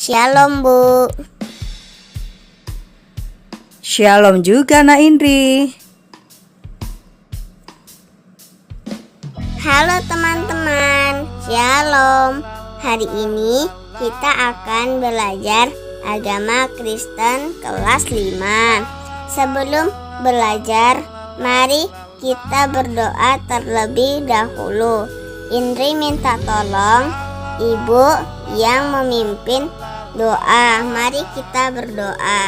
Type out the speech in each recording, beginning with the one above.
Shalom Bu. Shalom juga Nak Indri. Halo teman-teman, Shalom. Hari ini kita akan belajar agama Kristen kelas 5. Sebelum belajar, mari kita berdoa terlebih dahulu. Indri minta tolong Ibu yang memimpin doa. Mari kita berdoa.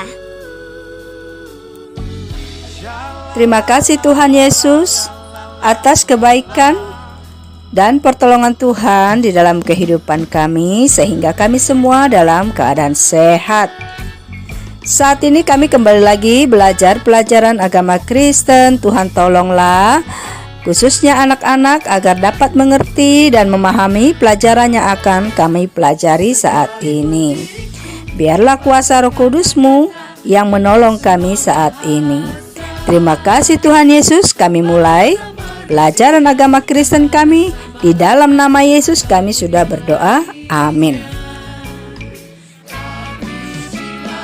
Terima kasih Tuhan Yesus atas kebaikan dan pertolongan Tuhan di dalam kehidupan kami, sehingga kami semua dalam keadaan sehat. Saat ini kami kembali lagi belajar pelajaran agama Kristen. Tuhan tolonglah khususnya anak-anak agar dapat mengerti dan memahami pelajaran yang akan kami pelajari saat ini. Biarlah kuasa Roh Kudus-Mu yang menolong kami saat ini. Terima kasih Tuhan Yesus, kami mulai pelajaran agama Kristen kami. Di dalam nama Yesus kami sudah berdoa. Amin.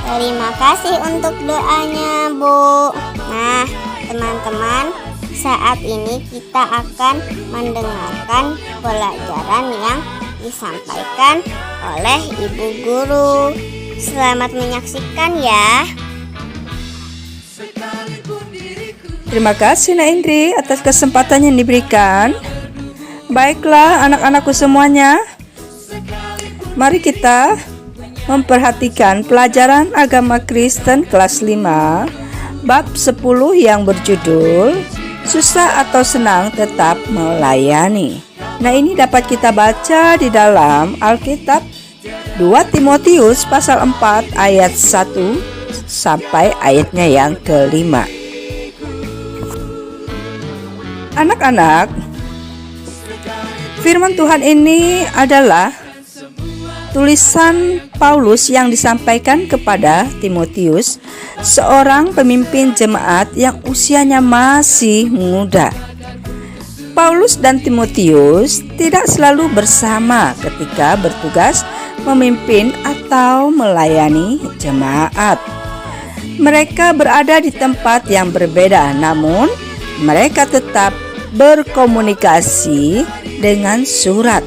Terima kasih untuk doanya Bu. Nah teman-teman, saat ini kita akan mendengarkan pelajaran yang disampaikan oleh Ibu Guru. Selamat menyaksikan ya. Terima kasih Nak Indri atas kesempatan yang diberikan. Baiklah anak-anakku semuanya, mari kita memperhatikan pelajaran agama Kristen kelas 5 bab 10 yang berjudul Susah atau senang tetap melayani. Nah, ini dapat kita baca di dalam Alkitab 2 Timotius pasal 4 ayat 1 sampai ayatnya yang kelima. Anak-anak, firman Tuhan ini adalah tulisan Paulus yang disampaikan kepada Timotius, seorang pemimpin jemaat yang usianya masih muda. Paulus dan Timotius tidak selalu bersama ketika bertugas memimpin atau melayani jemaat. Mereka berada di tempat yang berbeda, namun mereka tetap berkomunikasi dengan surat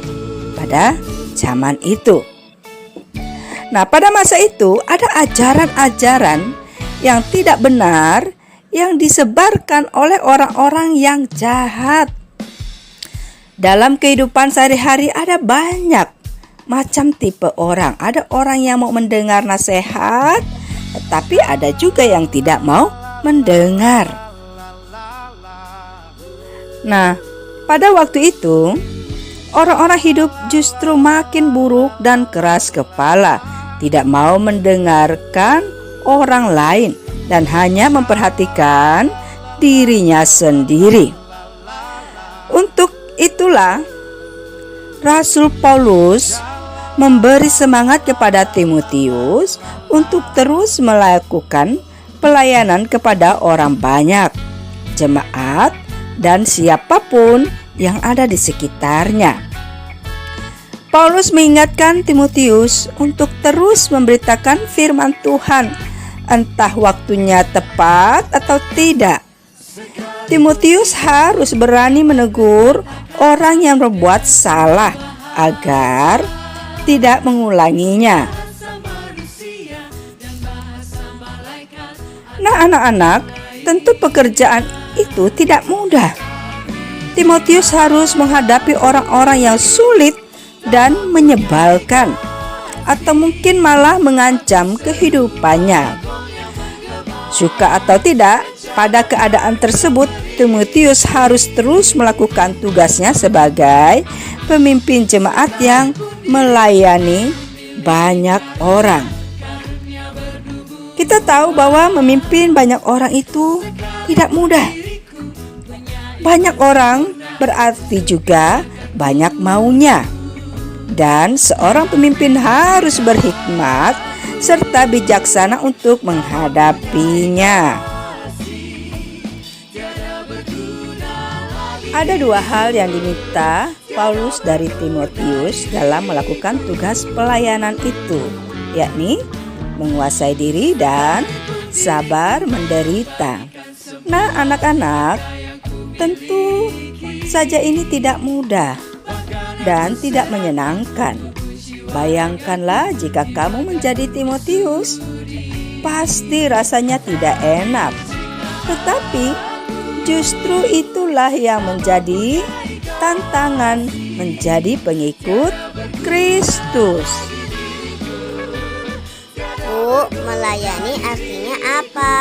pada zaman itu. Nah, pada masa itu ada ajaran-ajaran yang tidak benar yang disebarkan oleh orang-orang yang jahat. Dalam kehidupan sehari-hari ada banyak macam tipe orang. Ada orang yang mau mendengar nasihat, tetapi ada juga yang tidak mau mendengar. Nah, pada waktu itu orang-orang hidup justru makin buruk dan keras kepala, tidak mau mendengarkan orang lain dan hanya memperhatikan dirinya sendiri. Untuk itulah Rasul Paulus memberi semangat kepada Timotius untuk terus melakukan pelayanan kepada orang banyak, jemaat, dan siapapun yang ada di sekitarnya. Paulus mengingatkan Timotius untuk terus memberitakan firman Tuhan, entah waktunya tepat atau tidak. Timotius harus berani menegur orang yang berbuat salah agar tidak mengulanginya. Nah, anak-anak, tentu pekerjaan itu tidak mudah. Timotius harus menghadapi orang-orang yang sulit dan menyebalkan, atau mungkin malah mengancam kehidupannya. Suka atau tidak, pada keadaan tersebut Timotius harus terus melakukan tugasnya sebagai pemimpin jemaat yang melayani banyak orang. Kita tahu bahwa memimpin banyak orang itu tidak mudah. Banyak orang berarti juga banyak maunya. Dan seorang pemimpin harus berhikmat serta bijaksana untuk menghadapinya. Ada dua hal yang diminta Paulus dari Timotius dalam melakukan tugas pelayanan itu. yakni menguasai diri dan sabar menderita. Nah, anak-anak, tentu saja ini tidak mudah dan tidak menyenangkan. Bayangkanlah jika kamu menjadi Timotius, pasti rasanya tidak enak. Tetapi justru itulah yang menjadi tantangan menjadi pengikut Kristus. Bu, melayani artinya apa?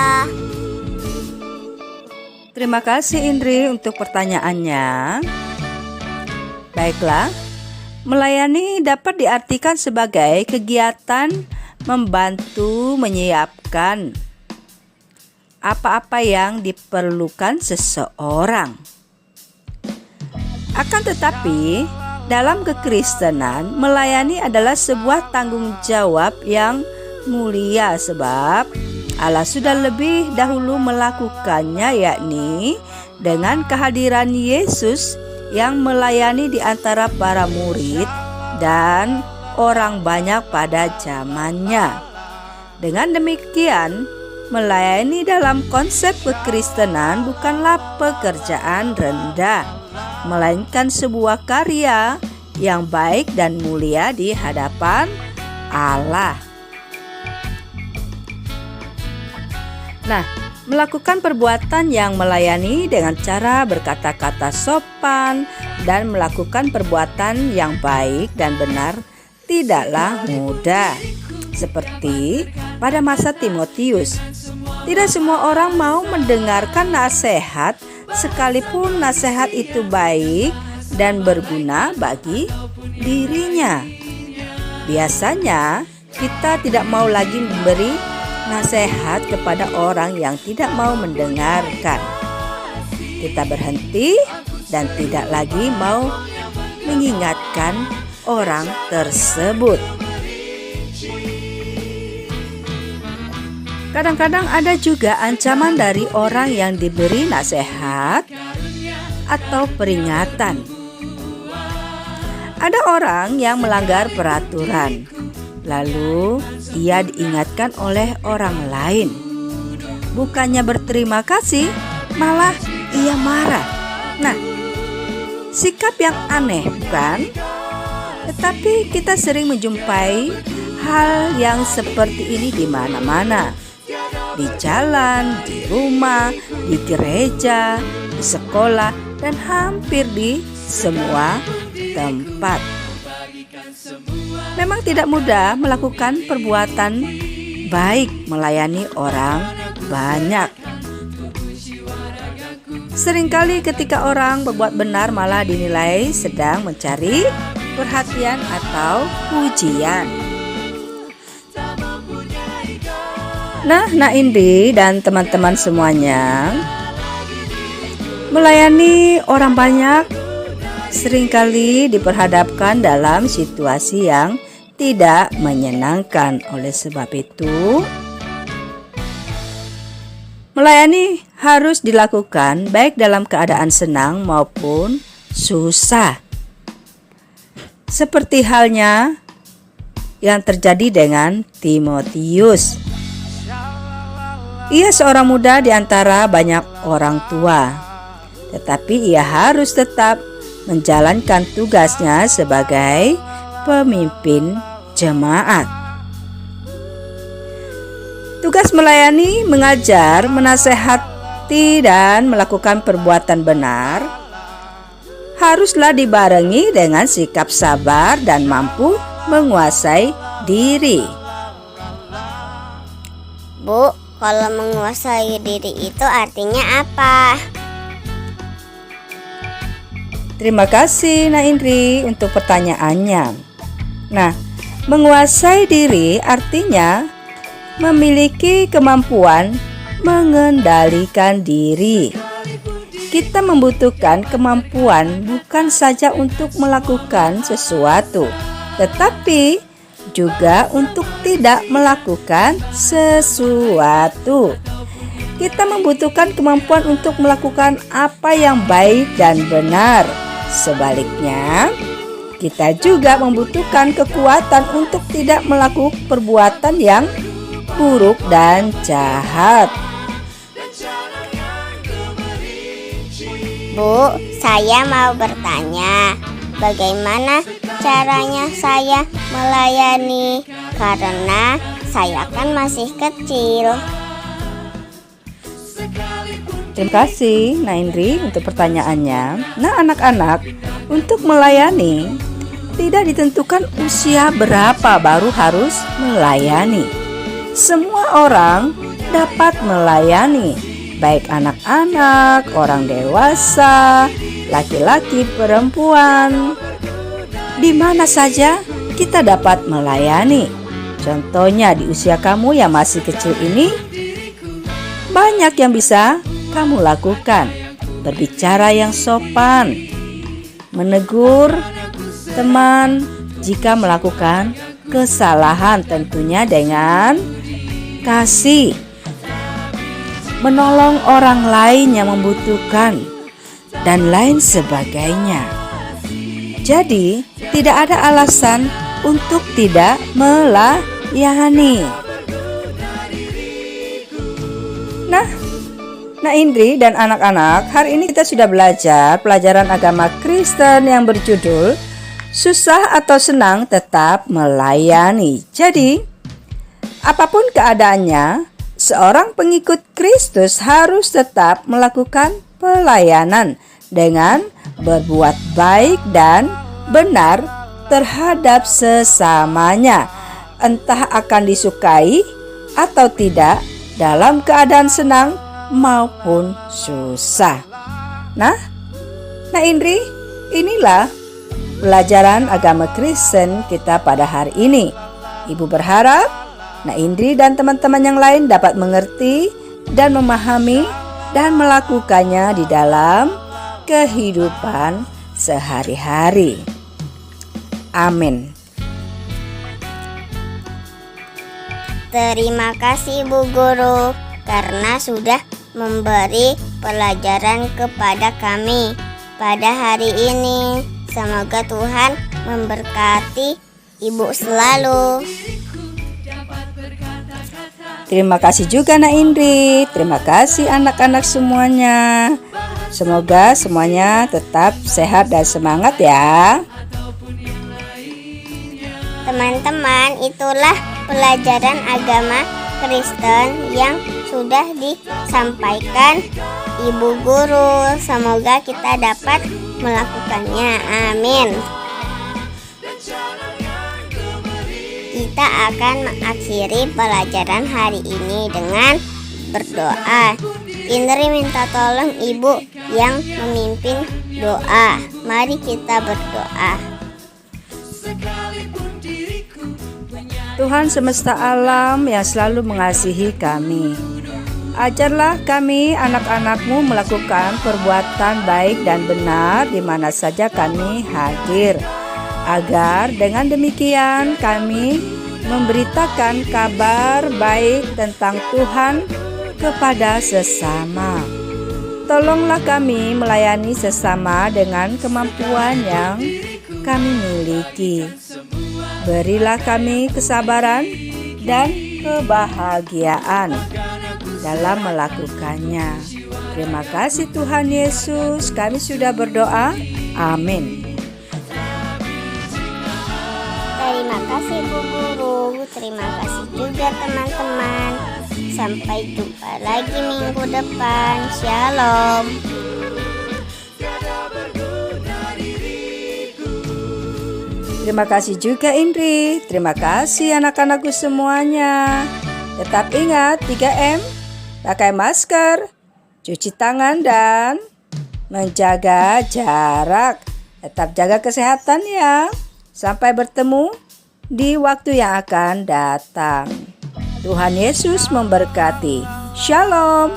Terima kasih Indri untuk pertanyaannya. Baiklah, melayani dapat diartikan sebagai kegiatan membantu menyiapkan apa-apa yang diperlukan seseorang. Akan tetapi, dalam kekristenan, melayani adalah sebuah tanggung jawab yang mulia sebab Allah sudah lebih dahulu melakukannya, yakni dengan kehadiran Yesus yang melayani di antara para murid dan orang banyak pada zamannya. Dengan demikian, melayani dalam konsep kekristenan bukanlah pekerjaan rendah, melainkan sebuah karya yang baik dan mulia di hadapan Allah. Nah, melakukan perbuatan yang melayani dengan cara berkata-kata sopan dan melakukan perbuatan yang baik dan benar tidaklah mudah. Seperti pada masa Timotius, tidak semua orang mau mendengarkan nasihat sekalipun nasihat itu baik dan berguna bagi dirinya. Biasanya kita tidak mau lagi memberi nasihat kepada orang yang tidak mau mendengarkan. Kita berhenti dan tidak lagi mau mengingatkan orang tersebut. Kadang-kadang ada juga ancaman dari orang yang diberi nasihat atau peringatan. Ada orang yang melanggar peraturan, lalu ia diingatkan oleh orang lain. Bukannya berterima kasih, malah ia marah. Nah, sikap yang aneh, bukan? Tetapi kita sering menjumpai hal yang seperti ini di mana-mana. Di jalan, di rumah, di gereja, di sekolah, dan hampir di semua tempat. Memang tidak mudah melakukan perbuatan baik melayani orang banyak. Seringkali ketika orang berbuat benar malah dinilai sedang mencari perhatian atau pujian. Nah, Indi dan teman-teman semuanya, melayani orang banyak seringkali diperhadapkan dalam situasi yang tidak menyenangkan. Oleh sebab itu, melayani harus dilakukan baik dalam keadaan senang maupun susah. Seperti halnya yang terjadi dengan Timotius. Ia seorang muda di antara banyak orang tua, tetapi ia harus tetap menjalankan tugasnya sebagai pemimpin jemaat. Tugas melayani, mengajar, menasehati, dan melakukan perbuatan benar haruslah dibarengi dengan sikap sabar dan mampu menguasai diri. Bu, kalau menguasai diri itu artinya apa? Terima kasih Indri untuk pertanyaannya. Nah, menguasai diri artinya memiliki kemampuan mengendalikan diri. Kita membutuhkan kemampuan bukan saja untuk melakukan sesuatu, tetapi juga untuk tidak melakukan sesuatu. Kita membutuhkan kemampuan untuk melakukan apa yang baik dan benar. Sebaliknya, kita juga membutuhkan kekuatan untuk tidak melakukan perbuatan yang buruk dan jahat. Bu, saya mau bertanya, bagaimana caranya saya melayani? Karena saya kan masih kecil. Terima kasih Naindri untuk pertanyaannya. Nah anak-anak, untuk melayani tidak ditentukan usia berapa baru harus melayani. Semua orang dapat melayani, baik anak-anak, orang dewasa, laki-laki, perempuan. Di mana saja kita dapat melayani. Contohnya di usia kamu yang masih kecil ini, banyak yang bisa kamu lakukan. Berbicara yang sopan, menegur teman jika melakukan kesalahan, tentunya dengan kasih, menolong orang lain yang membutuhkan, dan lain sebagainya. Jadi, tidak ada alasan untuk tidak melayani. Nah Indri dan anak-anak, hari ini kita sudah belajar pelajaran agama Kristen yang berjudul Susah atau Senang Tetap Melayani. Jadi, apapun keadaannya, seorang pengikut Kristus harus tetap melakukan pelayanan dengan berbuat baik dan benar terhadap sesamanya, entah akan disukai atau tidak, dalam keadaan senang maupun susah. Nah Indri, inilah pelajaran agama Kristen kita pada hari ini. Ibu berharap Indri dan teman-teman yang lain dapat mengerti dan memahami dan melakukannya di dalam kehidupan sehari-hari. Amin. Terima kasih Bu Guru karena sudah memberi pelajaran kepada kami pada hari ini. Semoga Tuhan memberkati Ibu selalu. Terima kasih juga Indri. Terima kasih anak-anak semuanya. Semoga semuanya tetap sehat dan semangat ya. Teman-teman, itulah pelajaran agama Kristen yang sudah disampaikan Ibu Guru. Semoga kita dapat melakukannya. Amin. Kita akan mengakhiri pelajaran hari ini dengan berdoa. Indri minta tolong Ibu yang memimpin doa. Mari kita berdoa. Tuhan semesta alam yang selalu mengasihi kami, ajarlah kami anak-anak-Mu melakukan perbuatan baik dan benar di mana saja kami hadir, agar dengan demikian kami memberitakan kabar baik tentang Tuhan kepada sesama. Tolonglah kami melayani sesama dengan kemampuan yang kami miliki. Berilah kami kesabaran dan kebahagiaan dalam melakukannya. Terima kasih Tuhan Yesus, kami sudah berdoa. Amin. Terima kasih Bu Guru. Terima kasih juga teman-teman. Sampai jumpa lagi minggu depan. Shalom. Terima kasih juga Indri. Terima kasih anak-anakku semuanya. Tetap ingat 3M, pakai masker, cuci tangan dan menjaga jarak. Tetap jaga kesehatan ya. Sampai bertemu di waktu yang akan datang. Tuhan Yesus memberkati. Shalom.